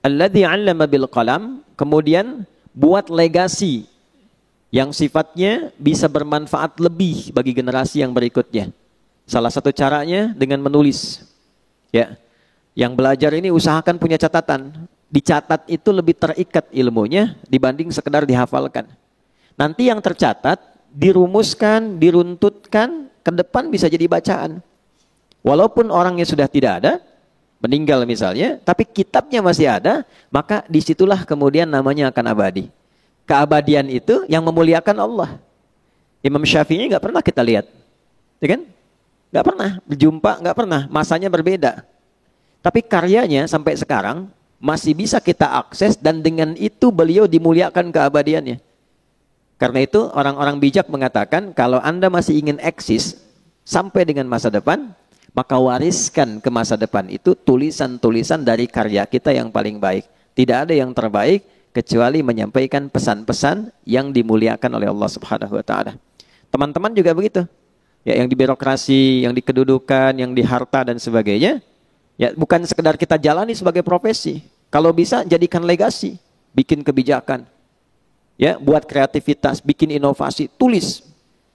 Alladzi 'allama bil qalam, kemudian buat legasi yang sifatnya bisa bermanfaat lebih bagi generasi yang berikutnya. Salah satu caranya dengan menulis. Ya. Yang belajar ini usahakan punya catatan. Dicatat itu lebih terikat ilmunya dibanding sekedar dihafalkan. Nanti yang tercatat, dirumuskan, diruntutkan, ke depan bisa jadi bacaan. Walaupun orangnya sudah tidak ada, meninggal misalnya, tapi kitabnya masih ada, maka disitulah kemudian namanya akan abadi. Keabadian itu yang memuliakan Allah. Imam Syafi'i nggak pernah kita lihat, ya kan? Nggak pernah berjumpa, nggak pernah. Masanya berbeda. Tapi karyanya sampai sekarang masih bisa kita akses dan dengan itu beliau dimuliakan keabadiannya. Karena itu orang-orang bijak mengatakan kalau Anda masih ingin eksis sampai dengan masa depan, maka wariskan ke masa depan itu tulisan-tulisan dari karya kita yang paling baik. Tidak ada yang terbaik kecuali menyampaikan pesan-pesan yang dimuliakan oleh Allah Subhanahu wa taala. Teman-teman juga begitu. Ya, yang di birokrasi, yang di kedudukan, yang di harta dan sebagainya. Ya, bukan sekedar kita jalani sebagai profesi. Kalau bisa jadikan legasi, bikin kebijakan. Ya, buat kreativitas, bikin inovasi, tulis.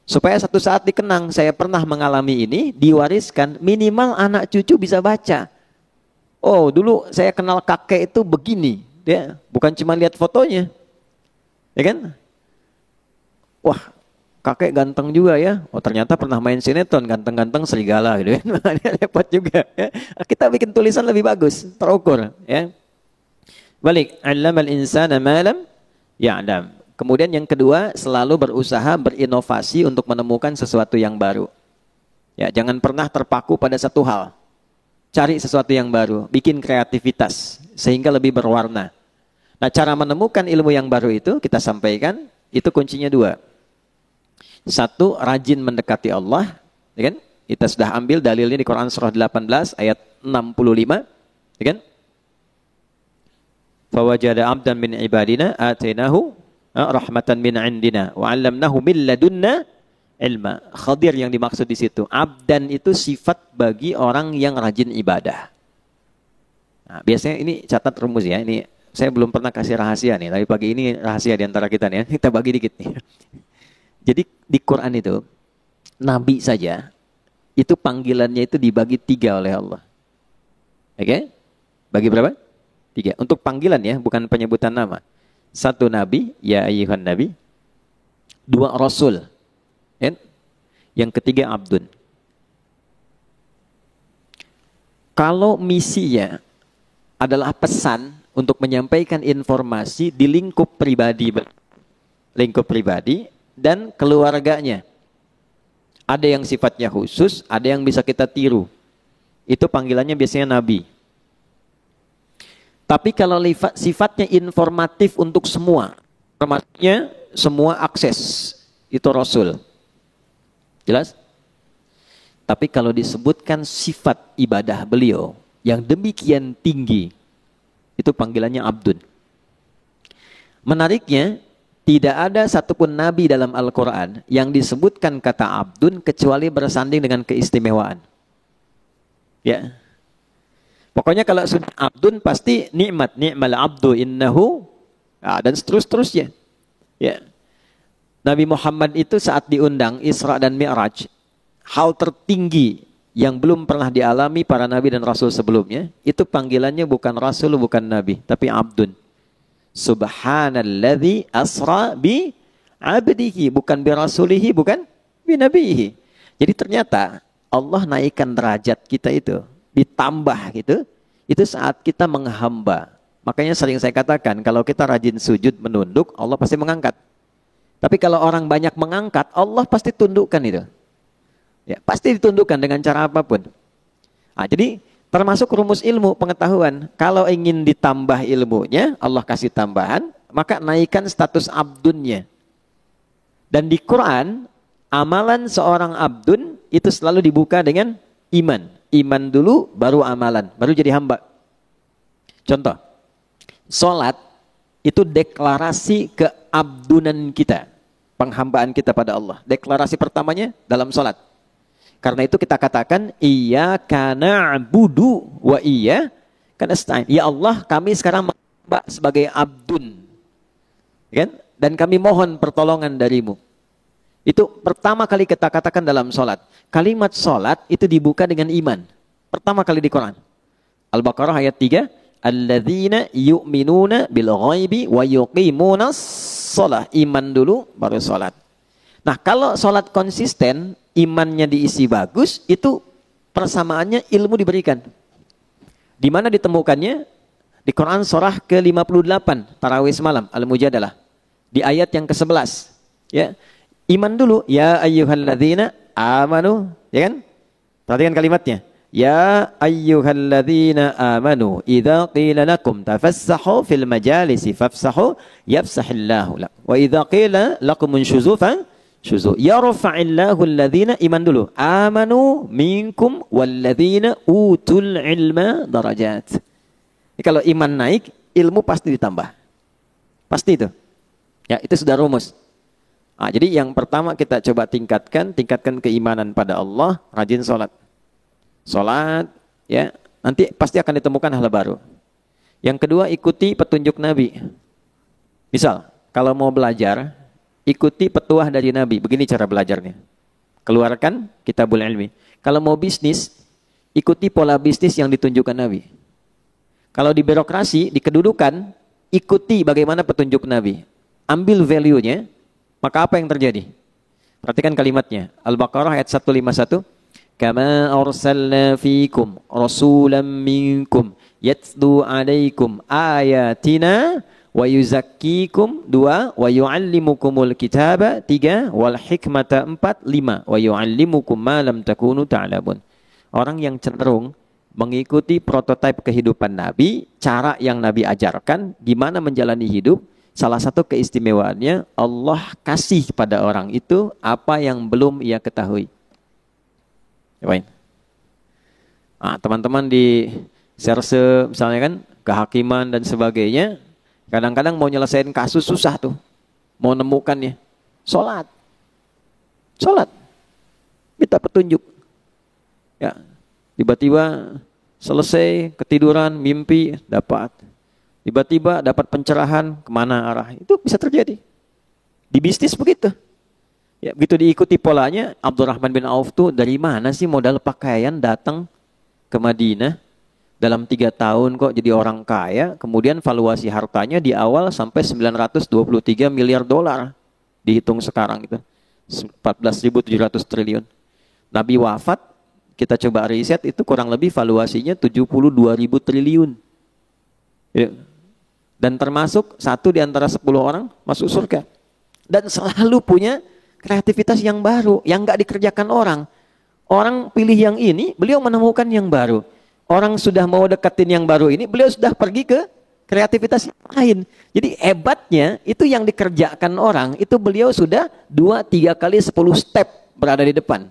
Supaya satu saat dikenang, saya pernah mengalami ini, diwariskan, minimal anak cucu bisa baca. Oh, dulu saya kenal kakek itu begini. Ya, bukan cuma lihat fotonya. Ya kan? Wah, kakek ganteng juga ya. Oh, ternyata pernah main sinetron, ganteng-ganteng serigala gitu kan. Repot juga ya. Kita bikin tulisan lebih bagus, terukur ya. Balik, 'allamal insana ma lam ya'lam. Kemudian yang kedua, selalu berusaha berinovasi untuk menemukan sesuatu yang baru. Ya, jangan pernah terpaku pada satu hal. Cari sesuatu yang baru, bikin kreativitas sehingga lebih berwarna. Nah, cara menemukan ilmu yang baru itu kita sampaikan, itu kuncinya dua. Satu, rajin mendekati Allah, ya kan? Kita sudah ambil dalilnya di Quran surah 18 ayat 65, ya kan? Fawajada 'abdan min ibadina atainahu rahmatan min 'indina wa 'allamnahu min ladunna ilma. Khadir yang dimaksud di situ. Abdan itu sifat bagi orang yang rajin ibadah. Nah, biasanya ini catat rumus ya. Ini saya belum pernah kasih rahasia nih, tapi pagi ini rahasia di antara kita nih ya. Kita bagi dikit nih. Jadi di Quran itu nabi saja itu panggilannya itu dibagi 3 oleh Allah. Oke? Bagi berapa? 3. Untuk panggilan ya, bukan penyebutan nama. 1 nabi, ya ayyuhan nabi. 2 rasul. Ya? Yang ketiga abdun. Kalau misinya adalah pesan untuk menyampaikan informasi di lingkup pribadi dan keluarganya. Ada yang sifatnya khusus, ada yang bisa kita tiru. Itu panggilannya biasanya nabi. Tapi kalau sifatnya informatif untuk semua, termasuknya semua akses, itu rasul. Jelas? Tapi kalau disebutkan sifat ibadah beliau yang demikian tinggi, itu panggilannya abdun. Menariknya, tidak ada satupun nabi dalam Al-Quran yang disebutkan kata abdun kecuali bersanding dengan keistimewaan. Ya. Pokoknya kalau sudah abdun pasti nikmat, ni'mal abdu innahu, dan seterusnya. Ya. Nabi Muhammad itu saat diundang Isra dan Mi'raj, hal tertinggi yang belum pernah dialami para nabi dan rasul sebelumnya, itu panggilannya bukan rasul, bukan nabi, tapi abdun. Subhanalladzi asra bi abdihi, bukan bi rasulihi, bukan bi nabihi. Jadi ternyata Allah naikkan derajat kita itu, ditambah gitu, itu saat kita menghamba. Makanya sering saya katakan, kalau kita rajin sujud menunduk, Allah pasti mengangkat. Tapi kalau orang banyak mengangkat, Allah pasti tundukkan itu. Ya, pasti ditundukkan dengan cara apapun. Nah, jadi termasuk rumus ilmu pengetahuan. Kalau ingin ditambah ilmunya, Allah kasih tambahan, maka naikkan status abdunnya. Dan di Quran, amalan seorang abdun itu selalu dibuka dengan iman. Iman dulu, baru amalan, baru jadi hamba. Contoh, sholat itu deklarasi keabdunan kita, penghambaan kita pada Allah. Deklarasi pertamanya dalam sholat. Karena itu kita katakan iyyaka na'budu wa iyyaka Kan nasta'in. Ya Allah, kami sekarang menghamba sebagai abdun. Kan? Dan kami mohon pertolongan darimu. Itu pertama kali kita katakan dalam sholat. Kalimat sholat itu dibuka dengan iman. Pertama kali di Quran. Al-Baqarah ayat 3. Alladzina yu'minuna bil ghaibi wa yuqimunas sholah. Iman dulu baru sholat. Nah kalau sholat konsisten, imannya diisi bagus, itu persamaannya ilmu diberikan. Di mana ditemukannya? Di Quran surah ke-58, Tarawih semalam, Al-Mujadalah. Di ayat yang ke-11, ya. Iman dulu, ya ayyuhalladzina amanu, ya kan? Perhatikan kalimatnya. Ya ayyuhalladzina amanu, idza qila lakum tafassahu fil majalisi fafsahu yafsahillahu lakum. Wa idza qila lakum unshuzu syuzu. Yarfa'illahu alladzina, iman dulu. Amanu minkum walladzina utul ilma darajat. Jadi kalau iman naik, ilmu pasti ditambah. Pasti itu. Ya, itu sudah rumus. Nah, jadi yang pertama kita coba tingkatkan keimanan pada Allah, rajin sholat. Sholat, ya, nanti pasti akan ditemukan hal baru. Yang kedua, ikuti petunjuk Nabi. Misal, kalau mau belajar, ikuti petuah dari Nabi. Begini cara belajarnya. Keluarkan kitabul ilmi. Kalau mau bisnis, ikuti pola bisnis yang ditunjukkan Nabi. Kalau di birokrasi, di kedudukan, ikuti bagaimana petunjuk Nabi. Ambil value-nya, maka apa yang terjadi? Perhatikan kalimatnya. Al-Baqarah ayat 151. Kama arsalna fikum rasulan minkum yatlu alaikum ayatina wa yuzakkikum 2 wa yuallimukumul kitaba 3 wal hikmata 4 5 wa yuallimukum ma lam takunu ta'lamun. Orang yang cenderung mengikuti prototipe kehidupan Nabi, cara yang Nabi ajarkan, gimana menjalani hidup, salah satu keistimewaannya Allah kasih pada orang itu apa yang belum ia ketahui. Cobain. Nah, teman-teman di serse misalnya kan, kehakiman dan sebagainya, kadang-kadang mau nyelesain kasus susah tuh. Mau nemukannya. Sholat. Minta petunjuk. Ya. Tiba-tiba selesai, ketiduran, mimpi, dapat. Tiba-tiba dapat pencerahan, kemana arah. Itu bisa terjadi. Di bisnis begitu. Ya, begitu diikuti polanya, Abdurrahman bin Auf tuh dari mana sih modal pakaian datang ke Madinah? Dalam 3 tahun kok jadi orang kaya, kemudian valuasi hartanya di awal sampai 923 miliar dolar. Dihitung sekarang itu. 14.700 triliun. Nabi wafat, kita coba riset, itu kurang lebih valuasinya 72.000 triliun. Ya. Dan termasuk 1 di antara 10 orang masuk surga. Dan selalu punya kreativitas yang baru, yang nggak dikerjakan orang. Orang pilih yang ini, beliau menemukan yang baru. Orang sudah mau deketin yang baru ini, beliau sudah pergi ke kreativitas yang lain. Jadi hebatnya, itu yang dikerjakan orang, itu beliau sudah 2-3 kali 10 step berada di depan.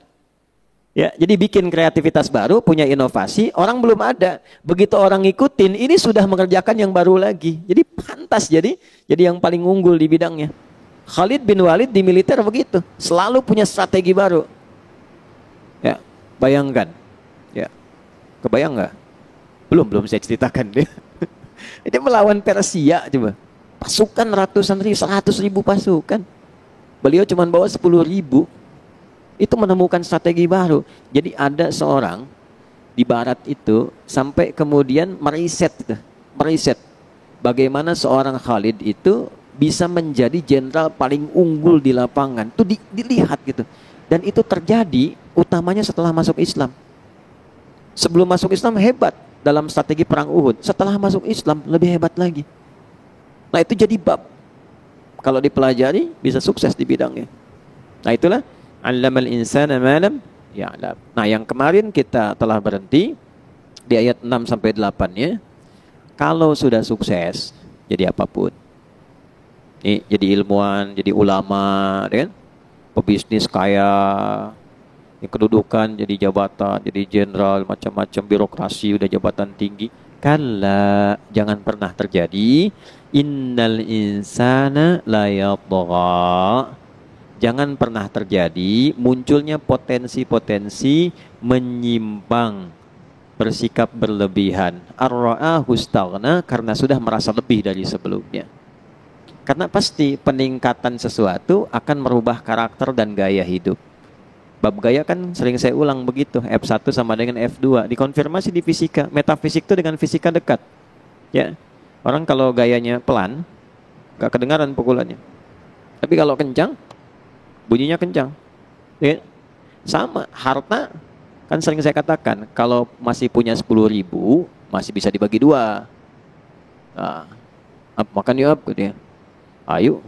Ya, jadi bikin kreativitas baru, punya inovasi, orang belum ada. Begitu orang ngikutin, ini sudah mengerjakan yang baru lagi. Jadi pantas jadi yang paling unggul di bidangnya. Khalid bin Walid di militer begitu, selalu punya strategi baru. Ya, bayangkan. Ya, kebayang nggak? Belum saya ceritakan dia. Dia melawan Persia coba. Pasukan ratusan ribu, 100.000 pasukan. Beliau cuma bawa 10.000. Itu menemukan strategi baru. Jadi ada seorang di barat itu sampai kemudian meriset bagaimana seorang Khalid itu bisa menjadi jenderal paling unggul di lapangan. Itu dilihat gitu. Dan itu terjadi utamanya setelah masuk Islam. Sebelum masuk Islam hebat dalam strategi perang Uhud. Setelah masuk Islam lebih hebat lagi. Nah itu jadi bab. Kalau dipelajari bisa sukses di bidangnya. Nah itulah Allamal insana ma lam ya'lam. Nah, yang kemarin kita telah berhenti di ayat 6 sampai 8-nya. Kalau sudah sukses jadi apapun. Nih, jadi ilmuwan, jadi ulama, kan? Pebisnis kaya, kedudukan jadi jabatan, jadi jenderal, macam-macam birokrasi, udah jabatan tinggi. Kalla, jangan pernah terjadi. Innal insana la yatgha. Jangan pernah terjadi munculnya potensi-potensi menyimpang bersikap berlebihan. Ar-ra'ahu istaghna, karena sudah merasa lebih dari sebelumnya. Karena pasti peningkatan sesuatu akan merubah karakter dan gaya hidup. Bab gaya kan sering saya ulang begitu. F1 sama dengan F2. Dikonfirmasi di fisika. Metafisik itu dengan fisika dekat. Ya, orang kalau gayanya pelan, gak kedengaran pukulannya. Tapi kalau kencang, bunyinya kencang. Ya. Sama, harta kan sering saya katakan, kalau masih punya 10.000, masih bisa dibagi dua. Nah, makan yuk, gitu ya. Ayo,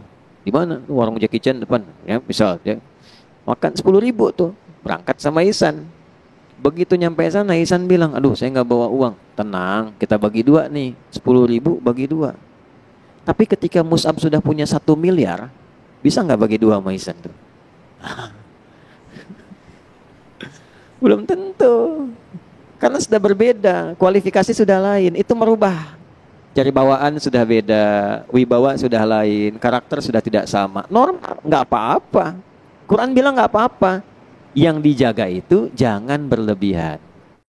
di mana? Warung Jackie Chan depan, ya bisa. Ya. Makan 10.000 tuh, berangkat sama Ihsan. Begitu nyampe sana, Ihsan bilang, aduh saya nggak bawa uang. Tenang, kita bagi dua nih, 10.000 bagi dua. Tapi ketika Mus'ab sudah punya 1 miliar, bisa nggak bagi dua sama Ihsan tuh? Belum tentu. Karena sudah berbeda, kualifikasi sudah lain, itu merubah. Cari bawaan sudah beda, wibawa sudah lain, karakter sudah tidak sama. Normal, nggak apa-apa. Quran bilang nggak apa-apa. Yang dijaga itu jangan berlebihan.